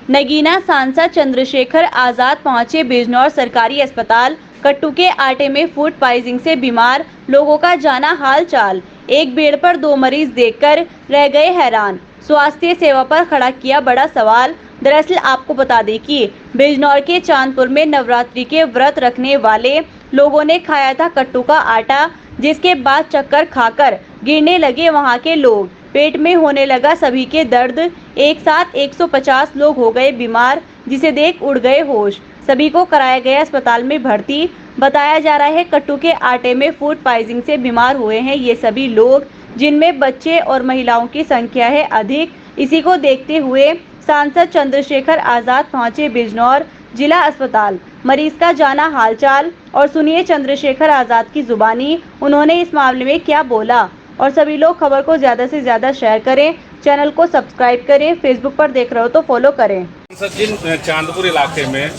नगीना सांसद चंद्रशेखर आजाद पहुंचे बिजनौर सरकारी अस्पताल। कट्टू के आटे में फूड पॉइजनिंग से बीमार लोगों का जाना हाल चाल। एक बेड पर 2 मरीज देखकर रह गए हैरान। स्वास्थ्य सेवा पर खड़ा किया बड़ा सवाल। दरअसल आपको बता दें कि बिजनौर के चांदपुर में नवरात्रि के व्रत रखने वाले लोगों ने खाया था कट्टू का आटा, जिसके बाद चक्कर खाकर गिरने लगे वहां के लोग। पेट में होने लगा सभी के दर्द। एक साथ 150 लोग हो गए बीमार, जिसे देख उड़ गए होश। सभी को कराया गया अस्पताल में भर्ती। बताया जा रहा है कट्टू के आटे में फूड पॉइजनिंग से बीमार हुए हैं ये सभी लोग, जिनमें बच्चे और महिलाओं की संख्या है अधिक। इसी को देखते हुए सांसद चंद्रशेखर आजाद पहुंचे बिजनौर जिला अस्पताल। मरीज का जाना हालचाल और सुनिए चंद्रशेखर आजाद की जुबानी, उन्होंने इस मामले में क्या बोला। और सभी लोग खबर को ज्यादा से ज्यादा शेयर करें, चैनल को सब्सक्राइब करें, फेसबुक पर देख रहे हो तो फॉलो करें। जिन चांदपुर इलाके में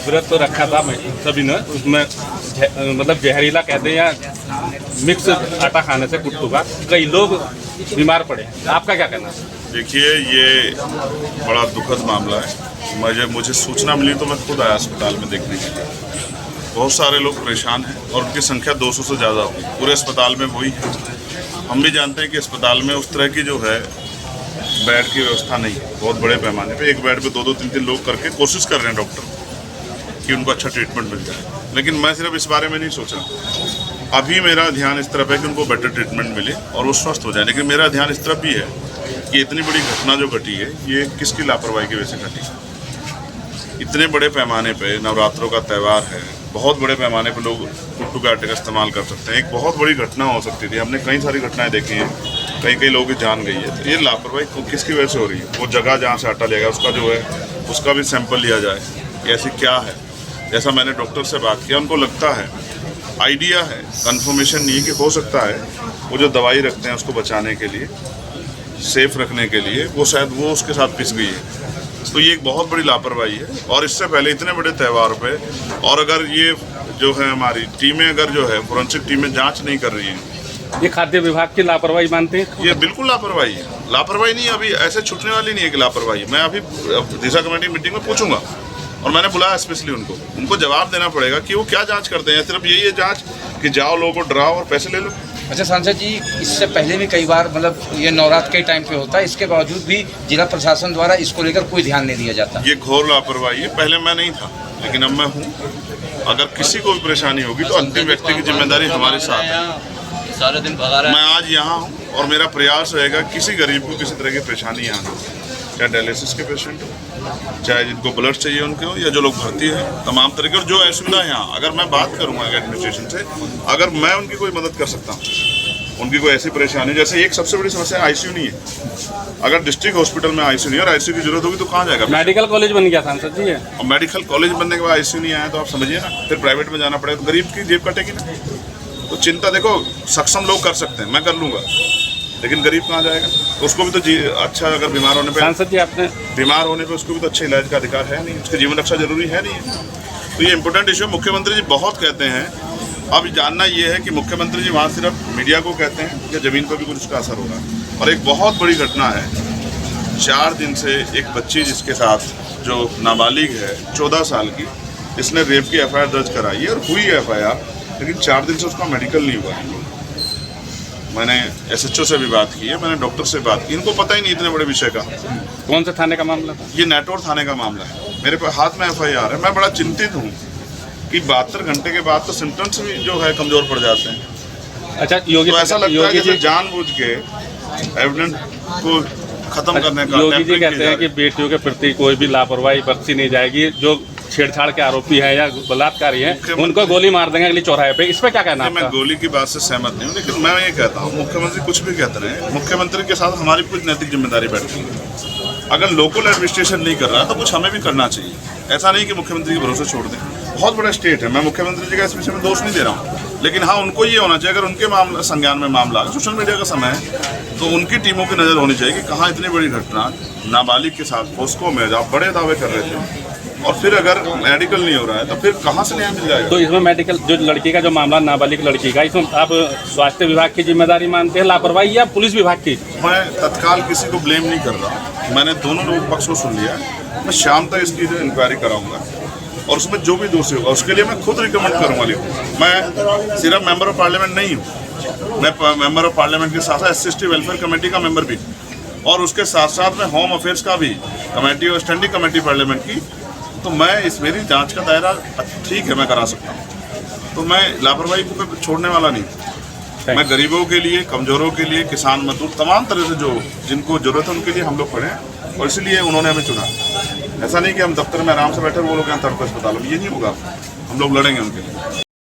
व्रत तो रखा था सभी ने, उसमें मतलब जहरीला कहते हैं या मिक्स आटा खाने से कुट्टू का कई लोग बीमार पड़े। आपका क्या कहना है? देखिए, ये बड़ा दुखद मामला है। मुझे सूचना मिली तो मैं खुद आया अस्पताल में देखने के लिए। बहुत सारे लोग परेशान हैं और उनकी संख्या 200 से ज़्यादा होगी पूरे अस्पताल में। वही है, हम भी जानते हैं कि अस्पताल में उस तरह की जो है बेड की व्यवस्था नहीं है। बहुत बड़े पैमाने पे एक बेड पे 2-2, 3-3 लोग करके कोशिश कर रहे हैं डॉक्टर कि उनको अच्छा ट्रीटमेंट मिल जाए, लेकिन मैं सिर्फ इस बारे में नहीं सोचा। अभी मेरा ध्यान इस तरफ है कि उनको बेटर ट्रीटमेंट मिले और वो स्वस्थ हो जाए, लेकिन मेरा ध्यान इस तरफ भी है कि इतनी बड़ी घटना जो घटी है ये किसकी लापरवाही की वजह से घटी। इतने बड़े पैमाने पे नवरात्रों का त्यौहार है, बहुत बड़े पैमाने पे लोग कुट्टू के आटे का इस्तेमाल कर सकते हैं। एक बहुत बड़ी घटना हो सकती थी। हमने कई सारी घटनाएं देखी हैं, कई लोगों की जान गई है। तो ये लापरवाही किसकी वजह से हो रही है? वो जगह जहाँ से आटा लेगा उसका जो है उसका भी सैंपल लिया जाए कि ऐसी क्या है। जैसा मैंने डॉक्टर से बात किया, उनको लगता है, आइडिया है, कन्फर्मेशन नहीं है कि हो सकता है वो जो दवाई रखते हैं उसको बचाने के लिए, सेफ रखने के लिए, वो शायद वो उसके साथ पिस गई है। तो ये एक बहुत बड़ी लापरवाही है। और इससे पहले इतने बड़े त्यौहार पे, और अगर ये जो है हमारी टीमें अगर जो है फोरेंसिक टीमें जांच नहीं कर रही हैं, ये खाद्य विभाग की लापरवाही मानते हैं? ये बिल्कुल लापरवाही है। लापरवाही नहीं, अभी ऐसे छूटने वाली नहीं है कि लापरवाही। मैं अभी दिशा कमेटी मीटिंग में पूछूंगा और मैंने बुलाया स्पेशली उनको जवाब देना पड़ेगा कि वो क्या जांच करते हैं। सिर्फ यही है जांच कि जाओ लोगों को डराओ और पैसे ले लो। अच्छा सांसद जी, इससे पहले भी कई बार मतलब ये नवरात्र के टाइम पे होता है, इसके बावजूद भी जिला प्रशासन द्वारा इसको लेकर कोई ध्यान नहीं दिया जाता। ये घोर लापरवाही है। पहले मैं नहीं था, लेकिन अब मैं हूँ। अगर किसी को भी परेशानी होगी तो अंतिम व्यक्ति की जिम्मेदारी हमारे साथ है। सारे दिन भगा रहा है। मैं आज यहाँ हूँ और मेरा प्रयास रहेगा किसी गरीब को किसी तरह की परेशानी यहाँ ना हो, चाहे डायलिसिस के पेशेंट हो, चाहे जिनको ब्लड चाहिए उनके हो, या जो लोग भर्ती हैं, तमाम तरह के। और जो असुविधा है यहाँ, अगर मैं बात करूँगा एडमिनिस्ट्रेशन से, अगर मैं उनकी कोई मदद कर सकता हूँ, उनकी कोई ऐसी परेशानी, जैसे एक सबसे बड़ी समस्या आईसीयू नहीं है। अगर डिस्ट्रिक्ट हॉस्पिटल में आईसीयू नहीं है और आईसीयू की जरूरत होगी तो कहाँ जाएगा? मेडिकल कॉलेज बन गया सांसद जी। और मेडिकल कॉलेज बनने के बाद आईसीयू नहीं आया तो आप समझिए ना, फिर प्राइवेट में जाना पड़ेगा, तो गरीब की जेब कटेगी ना। तो चिंता देखो, सक्षम लोग कर सकते हैं, मैं कर लूँगा, लेकिन गरीब कहाँ जाएगा? तो उसको भी तो अच्छा, अगर बीमार होने पे सांसद जी आपने बीमार होने पे उसको भी तो अच्छे इलाज का अधिकार है नहीं, उसके जीवन रक्षा जरूरी है नहीं है। तो ये इंपॉर्टेंट इशू। मुख्यमंत्री जी बहुत कहते हैं, अब जानना ये है कि मुख्यमंत्री जी वहाँ सिर्फ मीडिया को कहते हैं या ज़मीन पर भी कुछ उसका असर होगा। और एक बहुत बड़ी घटना है, 4 दिन से एक बच्ची जिसके साथ जो नाबालिग है 14 साल की, इसने रेप की एफआईआर दर्ज कराई है और हुई एफआईआर, लेकिन 4 दिन से उसका मेडिकल नहीं हुआ है। मैंने एसएचओ से भी बात की है, मैंने डॉक्टर से बात की, इनको पता ही नहीं इतने बड़े विषय का। कौन से थाने का मामला था? ये नेटवर्क थाने का मामला है। मेरे पे हाथ में एफआईआर है। मैं बड़ा चिंतित हूँ कि 72 घंटे के बाद तो सिम्टम्स भी जो है कमजोर पड़ जाते हैं। अच्छा योगी, तो ऐसा लगता है जैसे जानबूझ के एविडेंस को खत्म करने का। योगी जी कहते हैं कि बेटियों के प्रति कोई भी लापरवाही बख्शी नहीं जाएगी, जो छेड़छाड़ के आरोपी हैं या बलात्कारी हैं उनको गोली मार देंगे अगली चौराहे पे। इस पे क्या कहना है? मैं गोली की बात से सहमत नहीं हूँ, लेकिन मैं ये कहता हूँ, मुख्यमंत्री कुछ भी कहते रहे, मुख्यमंत्री के साथ हमारी कुछ नैतिक जिम्मेदारी बैठती है। अगर लोकल एडमिनिस्ट्रेशन नहीं कर रहा तो कुछ हमें भी करना चाहिए। ऐसा नहीं कि मुख्यमंत्री के भरोसे छोड़ दें। बहुत बड़ा स्टेट है, मैं मुख्यमंत्री जी का इस विषय में दोष नहीं दे रहा हूँ, लेकिन हाँ उनको ये होना चाहिए, अगर उनके मामला संज्ञान में मामला सोशल मीडिया का समय है तो उनकी टीमों की नज़र होनी चाहिए कि कहाँ इतनी बड़ी घटना नाबालिग के साथ पोस्को में आप बड़े दावे कर रहे थे और फिर अगर मेडिकल नहीं हो रहा है तो फिर कहाँ से न्याय मिल जाएगा? तो इसमें मेडिकल जो लड़की का जो मामला, नाबालिग लड़की का, इसमें आप स्वास्थ्य विभाग की जिम्मेदारी मानते हैं लापरवाही या पुलिस विभाग की? मैं तत्काल किसी को ब्लेम नहीं कर रहा हूँ। मैंने दोनों लोग पक्ष को सुन लिया मैं शाम तक इसकी जो इंक्वायरी कराऊंगा और उसमें जो भी दोषी होगा उसके लिए मैं खुद रिकमेंड करूंगा लिखूँ। मैं सिर्फ मेंबर ऑफ पार्लियामेंट नहीं हूँ, मैं मेंबर ऑफ पार्लियामेंट के साथ साथ SC/ST वेलफेयर कमेटी का मेंबर भी हूँ और उसके साथ साथ में होम अफेयर्स का भी कमेटी और स्टैंडिंग कमेटी पार्लियामेंट की। तो मैं इस मेरी जांच का दायरा ठीक है, मैं करा सकता हूँ। तो मैं लापरवाही को छोड़ने वाला नहीं। मैं गरीबों के लिए, कमजोरों के लिए, किसान मजदूर तमाम तरह से जो जिनको जरूरत है उनके लिए हम लोग खड़े हैं और इसलिए उन्होंने हमें चुना। ऐसा नहीं कि हम दफ्तर में आराम से बैठे वो लोग यहाँ तड़प अस्पताल में, ये नहीं होगा। हम लोग लड़ेंगे उनके लिए।